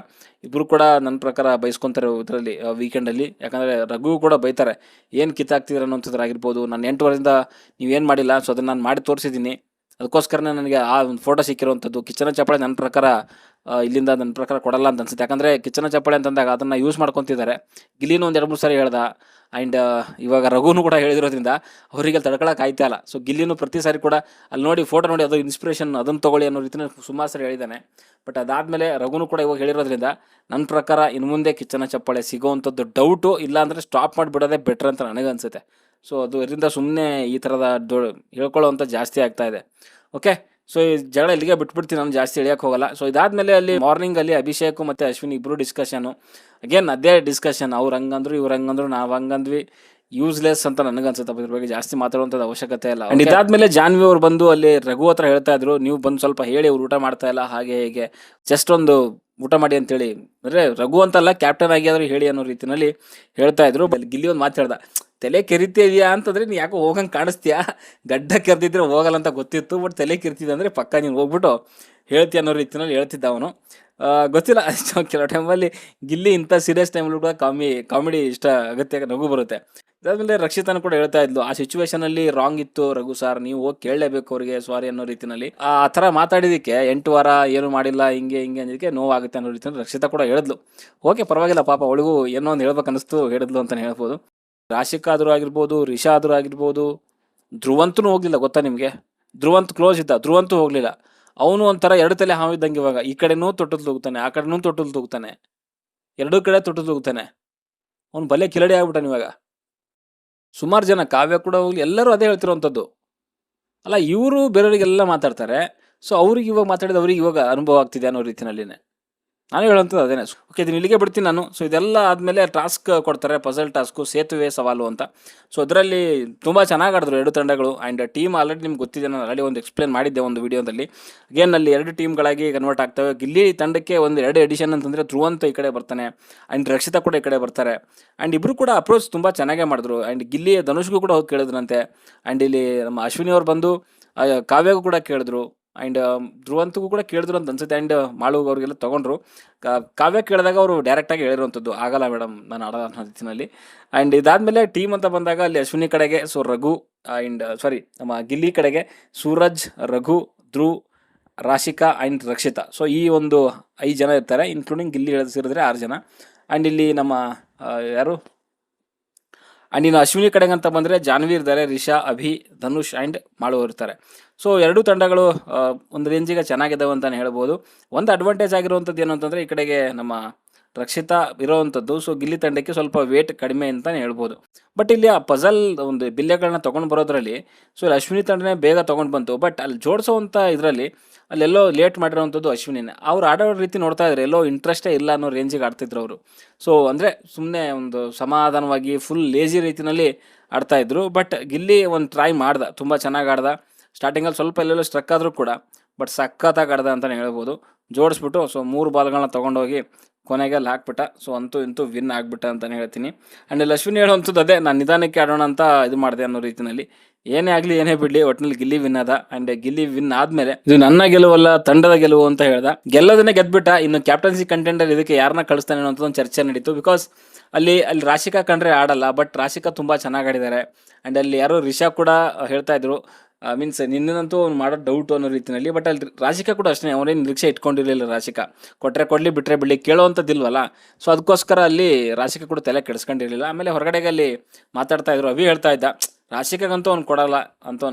ಇಬ್ಬರು ಕೂಡ ನನ್ನ ಪ್ರಕಾರ ಬೈಸ್ಕೊತಾರೆ ಇದರಲ್ಲಿ ವೀಕೆಂಡಲ್ಲಿ. ಯಾಕಂದರೆ ರಘು ಕೂಡ ಬೈತಾರೆ, ಏನು ಕಿತ್ತಾಕ್ತಿದ್ರೆ ಅನ್ನೋಂಥದ್ರಾಗಿರ್ಬೋದು. ನಾನು 8 ವರ್ಷದಿಂದ ನೀವೇನು ಮಾಡಿಲ್ಲ, ಸೊ ಅದನ್ನು ನಾನು ಮಾಡಿ ತೋರಿಸಿದ್ದೀನಿ, ಅದಕ್ಕೋಸ್ಕರನೇ ನನಗೆ ಆ ಒಂದು ಫೋಟೋ ಸಿಕ್ಕಿರುವಂಥದ್ದು. ಕಿಚ್ಚನ ಚಪ್ಪಾಳೆ ನನ್ನ ಪ್ರಕಾರ ಇಲ್ಲಿಂದ ನನ್ನ ಪ್ರಕಾರ ಕೊಡಲ್ಲ ಅಂತ ಅನ್ಸುತ್ತೆ. ಯಾಕಂದರೆ ಕಿಚ್ಚನ ಚಪ್ಪಾಳೆ ಅಂತಂದಾಗ ಅದನ್ನು ಯೂಸ್ ಮಾಡ್ಕೊತಿದ್ದಾರೆ. ಗಿಲ್ಲಿನೂ ಒಂದು 2-3 ಸಾರಿ ಹೇಳ್ದ. ಆ್ಯಂಡ್ ಇವಾಗ ರಘುನು ಕೂಡ ಹೇಳಿರೋದ್ರಿಂದ ಅವರಿಗೆ ತಡ್ಕೊಳಕ್ಕೆ ಆಯ್ತಾ ಇಲ್ಲ. ಸೊ ಗಿಲ್ಲಿನೂ ಪ್ರತಿ ಸಾರಿ ಕೂಡ ಅಲ್ಲಿ ನೋಡಿ ಫೋಟೋ ನೋಡಿ ಅದು ಇನ್ಸ್ಪಿರೇಷನ್, ಅದನ್ನು ತೊಗೊಳ್ಳಿ ಅನ್ನೋ ರೀತಿಯ ಸುಮಾರು ಸಾರಿ ಹೇಳಿದ್ದಾನೆ. ಬಟ್ ಅದಾದಮೇಲೆ ರಘುನು ಕೂಡ ಇವಾಗ ಹೇಳಿರೋದ್ರಿಂದ ನನ್ನ ಪ್ರಕಾರ ಇನ್ನು ಮುಂದೆ ಕಿಚ್ಚನ ಚಪ್ಪಾಳೆ ಸಿಗೋವಂಥದ್ದು ಡೌಟು. ಇಲ್ಲಾಂದರೆ ಸ್ಟಾಪ್ ಮಾಡಿಬಿಡೋದೇ ಬೆಟ್ರ್ ಅಂತ ನನಗನ್ಸುತ್ತೆ. ಸೊ ಅದು ಇದರಿಂದ ಸುಮ್ಮನೆ ಈ ಥರದ ಹೇಳ್ಕೊಳ್ಳೋವಂಥ ಜಾಸ್ತಿ ಆಗ್ತಾ ಇದೆ. ಓಕೆ, ಸೊ ಈ ಜಗಳ ಇಲ್ಲಿಗೆ ಬಿಟ್ಬಿಡ್ತೀನಿ, ನಾನು ಜಾಸ್ತಿ ಎಳಿಯೋಕ್ಕೆ ಹೋಗಲ್ಲ. ಸೊ ಇದಾದಮೇಲೆ ಅಲ್ಲಿ ಮಾರ್ನಿಂಗಲ್ಲಿ ಅಭಿಷೇಕ್ ಮತ್ತು ಅಶ್ವಿನಿ ಇಬ್ಬರು ಡಿಸ್ಕಷನು. ಅಗೇನ್ ಅದೇ ಡಿಸ್ಕಷನ್, ಅವ್ರು ಹಂಗಂದ್ರು ಇವ್ರು ಹಂಗಂದ್ರು ನಾವು ಹಂಗಂದ್ವಿ. ಯೂಸ್ಲೆಸ್ ಅಂತ ನನಗನ್ಸುತ್ತೆ. ಅದ್ರ ಬಗ್ಗೆ ಜಾಸ್ತಿ ಮಾತಾಡುವಂಥದ್ದು ಅವಶ್ಯಕತೆ ಇಲ್ಲ. ಆ್ಯಂಡ್ ಇದಾದಮೇಲೆ ಜಾನ್ವಿ ಅವ್ರು ಬಂದು ಅಲ್ಲಿ ರಘು ಹತ್ರ ಹೇಳ್ತಾ ಇದ್ರು, ನೀವು ಬಂದು ಸ್ವಲ್ಪ ಹೇಳಿ ಅವ್ರು ಊಟ ಮಾಡ್ತಾ ಇಲ್ಲ ಹಾಗೆ ಹೀಗೆ, ಜಸ್ಟ್ ಒಂದು ಊಟ ಮಾಡಿ ಅಂತೇಳಿ. ಅಂದರೆ ರಘು ಅಂತಲ್ಲ, ಕ್ಯಾಪ್ಟನ್ ಆಗಿ ಆದರೂ ಹೇಳಿ ಅನ್ನೋ ರೀತಿಯಲ್ಲಿ ಹೇಳ್ತಾ ಇದ್ರು. ಗಿಲ್ಲಿ ಒಂದು ಮಾತು ಹೇಳ್ದ, ತಲೆ ಕೆರಿತಿದ್ಯಾ ಅಂತಂದರೆ ನೀನು ಯಾಕೋ ಹೋಗಂಗೆ ಕಾಣಿಸ್ತೀಯಾ, ಗಡ್ಡ ಕೆರೆದಿದ್ರೆ ಹೋಗಲ್ಲ ಅಂತ ಗೊತ್ತಿತ್ತು, ಬಟ್ ತಲೆ ಕೆರಿತಿದ್ದೆ ಅಂದರೆ ಪಕ್ಕ ನೀನು ಹೋಗ್ಬಿಟ್ಟು ಹೇಳ್ತೀಯ ಅನ್ನೋ ರೀತಿಯಲ್ಲಿ ಹೇಳ್ತಿದ್ದ ಅವನು. ಗೊತ್ತಿಲ್ಲ, ಕೆಲವು ಟೈಮಲ್ಲಿ ಗಿಲ್ಲಿ ಇಂಥ ಸೀರಿಯಸ್ ಟೈಮಲ್ಲಿ ಕೂಡ ಕಾಮಿಡಿ ಇಷ್ಟ ಅಗತ್ಯ ನಗು ಬರುತ್ತೆ. ಅದಾದಮೇಲೆ ರಕ್ಷಿತಾನು ಕೂಡ ಹೇಳ್ತಾ ಇದ್ಲು, ಆ ಸಿಚುವೇಶನಲ್ಲಿ ರಾಂಗ್ ಇತ್ತು ರಘು ಸರ್, ನೀವು ಹೋಗಿ ಕೇಳಲೇಬೇಕು ಅವ್ರಿಗೆ ಸಾರಿ ಅನ್ನೋ ರೀತಿಯಲ್ಲಿ. ಆ ಥರ ಮಾತಾಡಿದ್ದಕ್ಕೆ 8 ವಾರ ಏನು ಮಾಡಿಲ್ಲ ಹಿಂಗೆ ಅನ್ನೋದಕ್ಕೆ ನೋವಾಗುತ್ತೆ ಅನ್ನೋ ರೀತಿಯಲ್ಲಿ ರಕ್ಷಿತಾ ಕೂಡ ಹೇಳಿದ್ಲು. ಓಕೆ, ಪರವಾಗಿಲ್ಲ, ಪಾಪ ಅವಳಿಗೂ ಏನೋ ಒಂದು ಹೇಳ್ಬೇಕು ಅನ್ನಿಸ್ತು, ಹೇಳಿದ್ಲು ಅಂತಲೇ ಹೇಳ್ಬೋದು. ರಾಶಿಕಾ ಆದರೂ ಆಗಿರ್ಬೋದು, ರಿಷಾ ಆದರೂ ಆಗಿರ್ಬೋದು, ಧ್ರುವಂತೂ ಹೋಗಲಿಲ್ಲ ಗೊತ್ತಾ ನಿಮಗೆ. ಧ್ರುವಂತ್ ಕ್ಲೋಸ್ ಇದ್ದ, ಧ್ರುವಂತೂ ಹೋಗಲಿಲ್ಲ. ಅವನು ಒಂಥರ 2 ತಲೆ ಹಾವಿದ್ದಂಗೆ. ಇವಾಗ ಈ ಕಡೆನೂ ತೊಟ್ಟಲು ತೂಗ್ತಾನೆ, ಆ ಕಡೆನೂ ತೊಟ್ಟಲು ತೂಗ್ತಾನೆ, 2 ಕಡೆ ತೊಟ್ಟಲು ತೂಗ್ತಾನೆ. ಅವ್ನು ಬಲೆ ಕಿಲಡಿ ಆಗ್ಬಿಟ್ಟಾನೆ ಇವಾಗ. ಸುಮಾರು ಜನ, ಕಾವ್ಯ ಕೂಡ ಹೋಗ್ಲಿ, ಎಲ್ಲರೂ ಅದೇ ಹೇಳ್ತಿರೋವಂಥದ್ದು. ಅಲ್ಲ, ಇವರು ಬೇರೆಯವರಿಗೆಲ್ಲ ಮಾತಾಡ್ತಾರೆ. ಸೊ ಅವ್ರಿಗೆ ಇವಾಗ ಮಾತಾಡಿದ ಅವ್ರಿಗೆ ಇವಾಗ ಅನುಭವ ಆಗ್ತಿದೆ ಅನ್ನೋ ರೀತಿಯಲ್ಲಿನೇ. ನಾನು ಹೇಳುವಂಥದ್ದು ಅದೇನೆ. ಓಕೆ, ಇದನ್ನ ಇಲ್ಲಿಗೆ ಬಿಡ್ತೀನಿ ನಾನು. ಸೊ ಇದೆಲ್ಲ ಆದಮೇಲೆ ಟಾಸ್ಕ್ ಕೊಡ್ತಾರೆ, ಪಜಲ್ ಟಾಸ್ಕು, ಸೇತುವೆ ಸವಾಲು ಅಂತ. ಸೊ ಅದರಲ್ಲಿ ತುಂಬ ಚೆನ್ನಾಗಿ ಆಡಿದ್ರು ಎರಡು ತಂಡಗಳು. ಆ್ಯಂಡ್ ಟೀಮ್ ಆಲ್ರೆಡಿ ನಿಮ್ಗೆ ಗೊತ್ತಿದೆ, ನಾನು ಆಲ್ರೆಡಿ ಒಂದು ಎಕ್ಸ್ಪ್ಲೇನ್ ಮಾಡಿದ್ದೆ ಒಂದು ವಿಡಿಯೋದಲ್ಲಿ. ಅಗೇನ್ ಅಲ್ಲಿ ಎರಡು ಟೀಮ್ಗಳಾಗಿ ಕನ್ವರ್ಟ್ ಆಗ್ತವೆ. ಗಿಲ್ಲಿ ತಂಡಕ್ಕೆ ಒಂದು ಎರಡು ಎಡಿಷನ್ ಅಂತಂದರೆ ಧ್ರುವಂತ ಈ ಕಡೆ ಬರ್ತಾನೆ, ಆ್ಯಂಡ್ ರಕ್ಷಿತಾ ಕೂಡ ಈ ಕಡೆ ಬರ್ತಾರೆ. ಆ್ಯಂಡ್ ಇಬ್ಬರು ಕೂಡ ಅಪ್ರೋಚ್ ತುಂಬ ಚೆನ್ನಾಗೇ ಮಾಡಿದ್ರು. ಆ್ಯಂಡ್ ಗಿಲ್ಲಿ ಧನುಷ್ಗೂ ಕೂಡ ಹೋಗಿ ಕೇಳಿದ್ರಂತೆ. ಆ್ಯಂಡ್ ಇಲ್ಲಿ ನಮ್ಮ ಅಶ್ವಿನಿ ಅವ್ರು ಬಂದು ಕಾವ್ಯಗೂ ಕೂಡ ಕೇಳಿದ್ರು, ಆ್ಯಂಡ್ ಧ್ರುವಂತಗೂ ಕೂಡ ಕೇಳಿದ್ರು ಅಂತ ಅನ್ಸುತ್ತೆ. ಆ್ಯಂಡ್ ಮಾಳುಗ್ ಅವ್ರಿಗೆಲ್ಲ ತೊಗೊಂಡ್ರು. ಕಾವ್ಯ ಕೇಳಿದಾಗ ಅವರು ಡೈರೆಕ್ಟಾಗಿ ಹೇಳಿರುವಂಥದ್ದು, ಆಗಲ್ಲ ಮೇಡಮ್ ನಾನು ಆಡೋ ಅನ್ನೋ ರೀತಿಯಲ್ಲಿ. ಆ್ಯಂಡ್ ಇದಾದಮೇಲೆ ಟೀಮ್ ಅಂತ ಬಂದಾಗ ಅಲ್ಲಿ ಅಶ್ವಿನಿ ಕಡೆಗೆ ರಘು, ಆ್ಯಂಡ್ ನಮ್ಮ ಗಿಲ್ಲಿ ಕಡೆಗೆ ಸೂರಜ್, ರಘು, ಧ್ರುವ್, ರಾಶಿಕಾ ಆ್ಯಂಡ್ ರಕ್ಷಿತಾ. ಸೊ ಈ ಒಂದು 5 ಜನ ಇರ್ತಾರೆ, ಇನ್ಕ್ಲೂಡಿಂಗ್ ಗಿಲ್ಲಿ ಸೇರಿದ್ರೆ 6 ಜನ. ಆ್ಯಂಡ್ ಇಲ್ಲಿ ನಮ್ಮ ಯಾರು ಆ್ಯಂಡ್ ಇನ್ನು ಅಶ್ವಿನಿ ಕಡೆಗೆ ಅಂತ ಬಂದರೆ ಜಾನ್ವಿ ಇರ್ತಾರೆ, ರಿಷಾ, ಅಭಿ, ಧನುಷ್ ಆ್ಯಂಡ್ ಮಾಳು ಇರ್ತಾರೆ. ಸೊ ಎರಡೂ ತಂಡಗಳು ಒಂದು ರೇಂಜಿಗೆ ಚೆನ್ನಾಗಿದ್ದಾವೆ ಅಂತಲೇ ಹೇಳ್ಬೋದು. ಒಂದು ಅಡ್ವಾಂಟೇಜ್ ಆಗಿರುವಂಥದ್ದು ಏನು ಅಂತಂದರೆ ಈ ಕಡೆಗೆ ನಮ್ಮ ರಕ್ಷಿತಾ ಇರೋವಂಥದ್ದು. ಸೊ ಗಿಲ್ಲಿ ತಂಡಕ್ಕೆ ಸ್ವಲ್ಪ ವೇಟ್ ಕಡಿಮೆ ಅಂತಲೇ ಹೇಳ್ಬೋದು. ಬಟ್ ಇಲ್ಲಿ ಆ ಪಜಲ್ ಒಂದು ಬಿಲ್ಲೆಗಳನ್ನ ತೊಗೊಂಡು ಬರೋದ್ರಲ್ಲಿ ಸೊ ಇಲ್ಲಿ ಅಶ್ವಿನಿ ತಂಡನೇ ಬೇಗ ತೊಗೊಂಡು ಬಂತು. ಬಟ್ ಅಲ್ಲಿ ಜೋಡಿಸೋವಂಥ ಇದರಲ್ಲಿ ಅಲ್ಲೆಲ್ಲೋ ಲೇಟ್ ಮಾಡಿರೋವಂಥದ್ದು ಅಶ್ವಿನಿನೇ. ಅವ್ರು ಆಡೋ ರೀತಿ ನೋಡ್ತಾ ಇದ್ರೆ ಎಲ್ಲೋ ಇಂಟ್ರೆಸ್ಟೇ ಇಲ್ಲ ಅನ್ನೋ ರೇಂಜಿಗೆ ಆಡ್ತಿದ್ರು ಅವರು. ಸೊ ಅಂದರೆ ಸುಮ್ಮನೆ ಒಂದು ಸಮಾಧಾನವಾಗಿ ಫುಲ್ ಲೇಜಿ ರೀತಿಯಲ್ಲಿ ಆಡ್ತಾಯಿದ್ರು. ಬಟ್ ಗಿಲ್ಲಿ ಒಂದು ಟ್ರೈ ಮಾಡ್ದ, ತುಂಬ ಚೆನ್ನಾಗಿ ಆಡ್ದ. ಸ್ಟಾರ್ಟಿಂಗಲ್ಲಿ ಸ್ವಲ್ಪ ಎಲ್ಲೆಲ್ಲೋ ಸ್ಟ್ರಕ್ ಆದರೂ ಕೂಡ ಬಟ್ ಸಖತ್ತಾಗಿ ಆಡ್ದ ಅಂತಲೇ ಹೇಳ್ಬೋದು. ಜೋಡಿಸ್ಬಿಟ್ಟು ಸೊ 3 ಬಾಲ್ಗಳನ್ನ ತೊಗೊಂಡೋಗಿ ಕೊನೆಗೆ ಅಲ್ಲಿ ಹಾಕ್ಬಿಟ್ಟ. ಸೊ ಅಂತೂ ಇಂತೂ ವಿನ್ ಆಗಿಬಿಟ್ಟ ಅಂತಲೇ ಹೇಳ್ತೀನಿ. ಆ್ಯಂಡ್ ಇಲ್ಲಿ ಅಶ್ವಿನಿ ಹೇಳುವಂಥದ್ದು ಅದೇ, ನಾನು ನಿಧಾನಕ್ಕೆ ಆಡೋಣ ಅಂತ ಇದು ಮಾಡಿದೆ ಅನ್ನೋ ರೀತಿಯಲ್ಲಿ. ಏನೇ ಆಗಲಿ ಏನೇ ಬಿಡಲಿ, ಒಟ್ಟಿನಲ್ಲಿ ಗಿಲ್ಲಿ ವಿನ್ ಆದ. ಆ್ಯಂಡ್ ಗಿಲ್ಲಿ ವಿನ್ ಆದಮೇಲೆ ಇದು ನನ್ನ ಗೆಲುವಲ್ಲ ತಂಡದ ಗೆಲುವು ಅಂತ ಹೇಳ್ದ. ಗೆಲ್ಲೋದನ್ನೇ ಗೆದ್ಬಿಟ್ಟ. ಇನ್ನು ಕ್ಯಾಪ್ಟನ್ಸಿ ಕಂಟೆಂಡರ್ ಇದಕ್ಕೆ ಯಾರನ್ನ ಕಳಿಸ್ತಾನೆ ಅನ್ನೋ ಒಂದು ಚರ್ಚೆ ನಡೀತು. ಬಿಕಾಸ್ ಅಲ್ಲಿ ರಾಶಿಕಾ ಕಂಡ್ರೆ ಆಡಲ್ಲ, ಬಟ್ ರಾಶಿಕಾ ತುಂಬ ಚೆನ್ನಾಗಿ ಆಡಿದ್ದಾರೆ. ಆ್ಯಂಡ್ ಅಲ್ಲಿ ಯಾರೋ ರಿಷಾ ಕೂಡ ಹೇಳ್ತಾ ಇದ್ರು, ಮೀನ್ಸ್ ನಿನ್ನಂತೂ ಅವ್ನು ಮಾಡೋದು ಡೌಟು ಅನ್ನೋ ರೀತಿಯಲ್ಲಿ. ಬಟ್ ಅಲ್ಲಿ ರಾಶಿಕಾ ಕೂಡ ಅಷ್ಟೇ, ಅವನೇನು ನಿರೀಕ್ಷೆ ಇಟ್ಕೊಂಡಿರಲಿಲ್ಲ. ರಾಶಿಕಾ ಕೊಟ್ಟರೆ ಕೊಡಲಿ ಬಿಟ್ಟರೆ ಬಿಡಲಿ ಕೇಳೋವಂಥದ್ದಿಲ್ವಲ್ಲ. ಸೊ ಅದಕ್ಕೋಸ್ಕರ ಅಲ್ಲಿ ರಾಶಿಕಾ ಕೂಡ ತಲೆ ಕೆಡಿಸ್ಕೊಂಡಿರಲಿಲ್ಲ. ಆಮೇಲೆ ಹೊರಗಡೆಗೆ ಅಲ್ಲಿ ಮಾತಾಡ್ತಾ ಇದ್ರು, ಅವಿ ಹೇಳ್ತಾ ಇದ್ದ ರಾಶಿಕಾಗಂತೂ ಅವ್ನು ಕೊಡಲ್ಲ ಅಂತ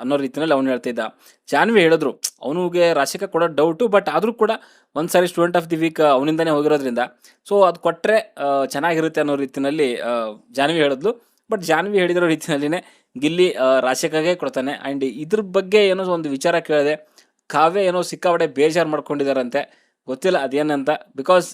ಅನ್ನೋ ರೀತಿಯಲ್ಲಿ ಅವ್ನು ಹೇಳ್ತಿದ್ದ. ಜಾನ್ವಿ ಹೇಳಿದ್ರು ಅವನಿಗೆ ರಾಶಿಕಾ ಕೊಡೋದು ಡೌಟು, ಬಟ್ ಆದರೂ ಕೂಡ ಒಂದು ಸಾರಿ ಸ್ಟೂಡೆಂಟ್ ಆಫ್ ದಿ ವೀಕ್ ಅವನಿಂದನೇ ಹೋಗಿರೋದ್ರಿಂದ ಸೊ ಅದು ಕೊಟ್ಟರೆ ಚೆನ್ನಾಗಿರುತ್ತೆ ಅನ್ನೋ ರೀತಿಯಲ್ಲಿ ಜಾನ್ವಿ ಹೇಳಿದ್ಲು. ಬಟ್ ಜಾನ್ವಿ ಹೇಳಿದಿರೋ ರೀತಿಯಲ್ಲಿನೇ ಗಿಲ್ಲಿ ರಾಶಿಕಾಗೆ ಕೊಡ್ತಾನೆ. ಆ್ಯಂಡ್ ಇದ್ರ ಬಗ್ಗೆ ಏನೋ ಒಂದು ವಿಚಾರ ಕೇಳಿದೆ, ಕಾವ್ಯ ಏನೋ ಸಿಕ್ಕಾಪಟ್ಟೆ ಬೇಜಾರು ಮಾಡ್ಕೊಂಡಿದ್ದಾರಂತೆ. ಗೊತ್ತಿಲ್ಲ ಅದೇನಂತ, ಬಿಕಾಸ್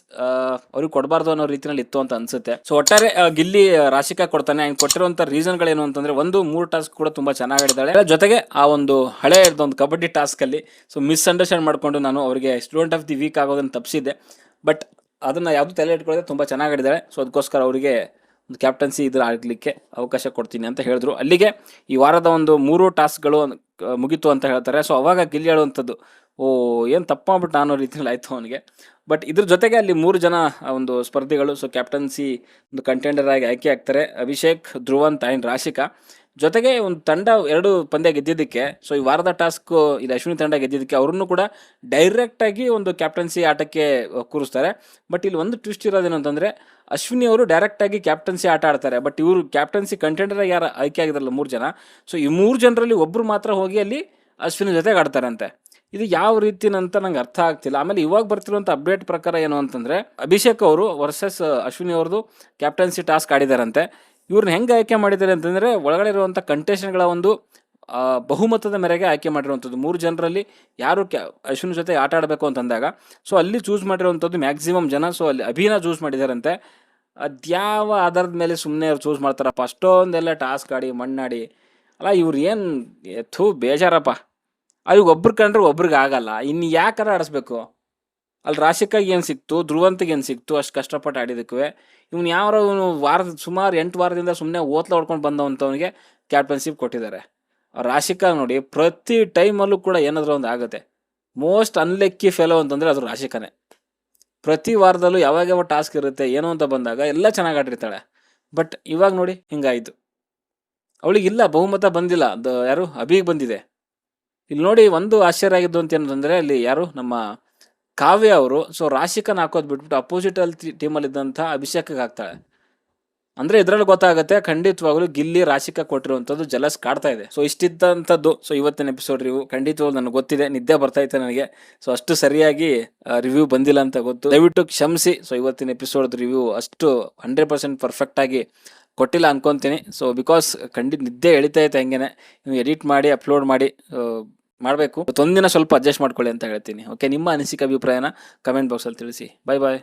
ಅವ್ರಿಗೆ ಕೊಡಬಾರ್ದು ಅನ್ನೋ ರೀತಿಯಲ್ಲಿ ಇತ್ತು ಅಂತ ಅನ್ಸುತ್ತೆ. ಸೊ ಒಟ್ಟಾರೆ ಗಿಲ್ಲಿ ರಾಶಿಕಾ ಕೊಡ್ತಾನೆ. ಆ್ಯಂಡ್ ಕೊಟ್ಟಿರುವಂಥ ರೀಸನ್ಗಳೇನು ಅಂತಂದರೆ, ಒಂದು 3 ಟಾಸ್ಕ್ ಕೂಡ ತುಂಬ ಚೆನ್ನಾಗಿ ಆಡಿದ್ದಾಳೆ. ಜೊತೆಗೆ ಆ ಒಂದು ಹಳೆ ಒಂದು ಕಬಡ್ಡಿ ಟಾಸ್ಕಲ್ಲಿ ಸೊ ಮಿಸ್ಅಂಡರ್ಸ್ಟ್ಯಾಂಡ್ ಮಾಡಿಕೊಂಡು ನಾನು ಅವರಿಗೆ ಸ್ಟೂಡೆಂಟ್ ಆಫ್ ದಿ ವೀಕ್ ಆಗೋದನ್ನು ತಪ್ಪಿಸಿದ್ದೆ. ಬಟ್ ಅದನ್ನು ಯಾವುದು ತಲೆ ಇಟ್ಕೊಳ್ಳದೆ ತುಂಬ ಚೆನ್ನಾಗಿ ಆಡಿದ್ದಾಳೆ. ಸೊ ಅದಕ್ಕೋಸ್ಕರ ಅವರಿಗೆ ಒಂದು ಕ್ಯಾಪ್ಟನ್ಸಿ ಇದ್ರ ಆಗಲಿಕ್ಕೆ ಅವಕಾಶ ಕೊಡ್ತೀನಿ ಅಂತ ಹೇಳಿದ್ರು. ಅಲ್ಲಿಗೆ ಈ ವಾರದ ಒಂದು 3 ಟಾಸ್ಕ್ಗಳು ಮುಗೀತು ಅಂತ ಹೇಳ್ತಾರೆ. ಸೊ ಅವಾಗ ಗಿಲ್ಲಿ ಹೇಳುವಂಥದ್ದು, ಏನು ತಪ್ಪು ಮಾಡ್ಬಿಟ್ಟು ಅನ್ನೋ ರೀತಿಯಲ್ಲಿ ಆಯಿತು ಅವನಿಗೆ. ಬಟ್ ಇದ್ರ ಜೊತೆಗೆ ಅಲ್ಲಿ 3 ಜನ ಒಂದು ಸ್ಪರ್ಧಿಗಳು ಸೊ ಕ್ಯಾಪ್ಟನ್ಸಿ ಒಂದು ಕಂಟೆಂಡರ್ ಆಗಿ ಆಯ್ಕೆ ಆಗ್ತಾರೆ. ಅಭಿಷೇಕ್, ಧ್ರುವಂತ್ ಆ್ಯಂಡ್ ರಾಶಿಕಾ. ಜೊತೆಗೆ ಒಂದು ತಂಡ 2 ಪಂದ್ಯ ಗೆದ್ದಿದ್ದಕ್ಕೆ ಸೊ ಈ ವಾರದ ಟಾಸ್ಕು ಇಲ್ಲಿ ಅಶ್ವಿನಿ ತಂಡ ಗೆದ್ದಿದ್ದಕ್ಕೆ ಅವ್ರನ್ನು ಕೂಡ ಡೈರೆಕ್ಟಾಗಿ ಒಂದು ಕ್ಯಾಪ್ಟನ್ಸಿ ಆಟಕ್ಕೆ ಕೂರಿಸ್ತಾರೆ. ಬಟ್ ಇಲ್ಲಿ ಒಂದು ಟ್ವಿಸ್ಟ್ ಇರೋದೇನು ಅಂತಂದರೆ, ಅಶ್ವಿನಿ ಅವರು ಡೈರೆಕ್ಟಾಗಿ ಕ್ಯಾಪ್ಟನ್ಸಿ ಆಟ ಆಡ್ತಾರೆ. ಬಟ್ ಇವರು ಕ್ಯಾಪ್ಟನ್ಸಿ ಕಂಟೆಂಡರಾಗಿ ಯಾರು ಆಯ್ಕೆ ಆಗಿದ್ರಲ್ಲ 3 ಜನ, ಸೊ ಈ 3 ಜನರಲ್ಲಿ ಒಬ್ಬರು ಮಾತ್ರ ಹೋಗಿ ಅಲ್ಲಿ ಅಶ್ವಿನಿ ಜೊತೆಗೆ ಆಡ್ತಾರಂತೆ. ಇದು ಯಾವ ರೀತಿನಂತ ನಂಗೆ ಅರ್ಥ ಆಗ್ತಿಲ್ಲ. ಆಮೇಲೆ ಇವಾಗ ಬರ್ತಿರುವಂಥ ಅಪ್ಡೇಟ್ ಪ್ರಕಾರ ಏನು ಅಂತಂದರೆ, ಅಭಿಷೇಕ್ ಅವರು ವರ್ಸಸ್ ಅಶ್ವಿನಿ ಅವ್ರದ್ದು ಕ್ಯಾಪ್ಟನ್ಸಿ ಟಾಸ್ಕ್ ಆಡಿದಾರಂತೆ. ಇವ್ರನ್ನ ಹೆಂಗೆ ಆಯ್ಕೆ ಮಾಡಿದ್ದಾರೆ ಅಂತಂದರೆ, ಒಳಗಡೆ ಇರುವಂಥ ಕಂಟೆಸ್ಟೆಂಟ್ಗಳ ಒಂದು ಬಹುಮತದ ಮೇರೆಗೆ ಆಯ್ಕೆ ಮಾಡಿರುವಂಥದ್ದು. 3 ಜನರಲ್ಲಿ ಯಾರು ಅಶ್ವಿನಿ ಜೊತೆ ಆಟ ಆಡಬೇಕು ಅಂತಂದಾಗ ಸೊ ಅಲ್ಲಿ ಚೂಸ್ ಮಾಡಿರುವಂಥದ್ದು ಮ್ಯಾಕ್ಸಿಮಮ್ ಜನ. ಸೊ ಅಲ್ಲಿ ಅಭಿನ ಚೂಸ್ ಮಾಡಿದಾರಂತೆ. ಅದ್ಯಾವ ಆಧಾರದ ಮೇಲೆ ಸುಮ್ಮನೆ ಅವ್ರು ಚೂಸ್ ಮಾಡ್ತಾರಪ್ಪ, ಅಷ್ಟೊಂದೆಲ್ಲ ಟಾಸ್ಕ್ ಆಡಿ ಮಣ್ಣಾಡಿ ಅಲ್ಲ. ಇವ್ರು ಏನು ಬೇಜಾರಪ್ಪ. ಅವ್ರಿಗೆ ಒಬ್ರು ಕಂಡ್ರೆ ಒಬ್ರಿಗೆ ಆಗಲ್ಲ, ಇನ್ನು ಯಾಕಾರ ಆಡಿಸ್ಬೇಕು? ಅಲ್ಲಿ ರಾಶಿಕಾಗಿ ಏನು ಸಿಕ್ತು, ಧ್ರುವಂತಿಗೆ ಏನು ಸಿಕ್ತು ಅಷ್ಟು ಕಷ್ಟಪಟ್ಟು ಆಡಿದಕ್ಕೂ? ಇವ್ನು ಇವನು ಸುಮಾರು 8 ವಾರದಿಂದ ಸುಮ್ಮನೆ ಓತ್ಲ ಹೊಡ್ಕೊಂಡು ಬಂದವಂಥವನಿಗೆ ಕ್ಯಾಪ್ಟನ್ಶಿಪ್ ಕೊಟ್ಟಿದ್ದಾರೆ. ರಾಶಿಕಾ ನೋಡಿ, ಪ್ರತಿ ಟೈಮಲ್ಲೂ ಕೂಡ ಏನಾದರೂ ಒಂದು ಆಗುತ್ತೆ. ಮೋಸ್ಟ್ ಅನ್ಲೆಕ್ಕಿ ಫೆಲೋ ಅಂತಂದರೆ ಅದು ರಾಶಿಕಾನೇ. ಪ್ರತಿ ವಾರದಲ್ಲೂ ಯಾವಾಗ ಟಾಸ್ಕ್ ಇರುತ್ತೆ ಏನೋ ಅಂತ ಬಂದಾಗ ಎಲ್ಲ ಚೆನ್ನಾಗಿ ಆಡಿರ್ತಾಳೆ. ಬಟ್ ಇವಾಗ ನೋಡಿ ಹಿಂಗಾಯಿತು. ಅವಳಿಗಿಲ್ಲ ಬಹುಮತ ಬಂದಿಲ್ಲ, ಯಾರು ಅಭಿಗೆ ಬಂದಿದೆ. ಇಲ್ಲಿ ನೋಡಿ ಒಂದು ಆಶ್ಚರ್ಯ ಆಗಿದ್ದು ಅಂತ ಏನಂತಂದರೆ, ಅಲ್ಲಿ ಯಾರು ನಮ್ಮ ಕಾವ್ಯ ಅವರು ಸೊ ರಾಶಿಕನ ಹಾಕೋದು ಬಿಟ್ಬಿಟ್ಟು ಅಪೋಸಿಟ್ ಅಲ್ಲಿ ಟೀಮಲ್ಲಿದ್ದಂಥ ಅಭಿಷೇಕ್ಗೆ ಹಾಕ್ತಾಳೆ. ಅಂದರೆ ಇದರಲ್ಲಿ ಗೊತ್ತಾಗುತ್ತೆ ಖಂಡಿತವಾಗ್ಲೂ ಗಿಲ್ಲಿ ರಾಶಿಕಾ ಕೊಟ್ಟಿರುವಂಥದ್ದು ಜಲಸ್ ಕಾಡ್ತಾ ಇದೆ. ಸೊ ಇಷ್ಟಿದ್ದಂಥದ್ದು ಸೊ ಇವತ್ತಿನ ಎಪಿಸೋಡ್ ರಿವ್ಯೂ. ಖಂಡಿತವಾಗ್ಲೂ ನನಗೆ ಗೊತ್ತಿದೆ, ನಿದ್ದೆ ಬರ್ತೈತೆ ನನಗೆ. ಸೊ ಅಷ್ಟು ಸರಿಯಾಗಿ ರಿವ್ಯೂ ಬಂದಿಲ್ಲ ಅಂತ ಗೊತ್ತು, ದಯವಿಟ್ಟು ಕ್ಷಮಿಸಿ. ಸೊ ಇವತ್ತಿನ ಎಪಿಸೋಡ್ ರಿವ್ಯೂ ಅಷ್ಟು 100% ಪರ್ಫೆಕ್ಟಾಗಿ ಕೊಟ್ಟಿಲ್ಲ ಅನ್ಕೊತೀನಿ. ಸೊ ಬಿಕಾಸ್ ನಿದ್ದೆ ಎಳಿತಾ ಇತ್ತು ಹಂಗೆ, ನೀವು ಎಡಿಟ್ ಮಾಡಿ ಅಪ್ಲೋಡ್ ಮಾಡಿ ಮಾಡಬೇಕು. ಒಂದಿನ ಸ್ವಲ್ಪ ಅಡ್ಜಸ್ಟ್ ಮಾಡ್ಕೊಳ್ಳಿ ಅಂತ ಹೇಳ್ತೀನಿ. ಓಕೆ, ನಿಮ್ಮ ಅನಿಸಿಕೆ ಅಭಿಪ್ರಾಯನ ಕಮೆಂಟ್ ಬಾಕ್ಸಲ್ಲಿ ತಿಳಿಸಿ. ಬಾಯ್ ಬಾಯ್.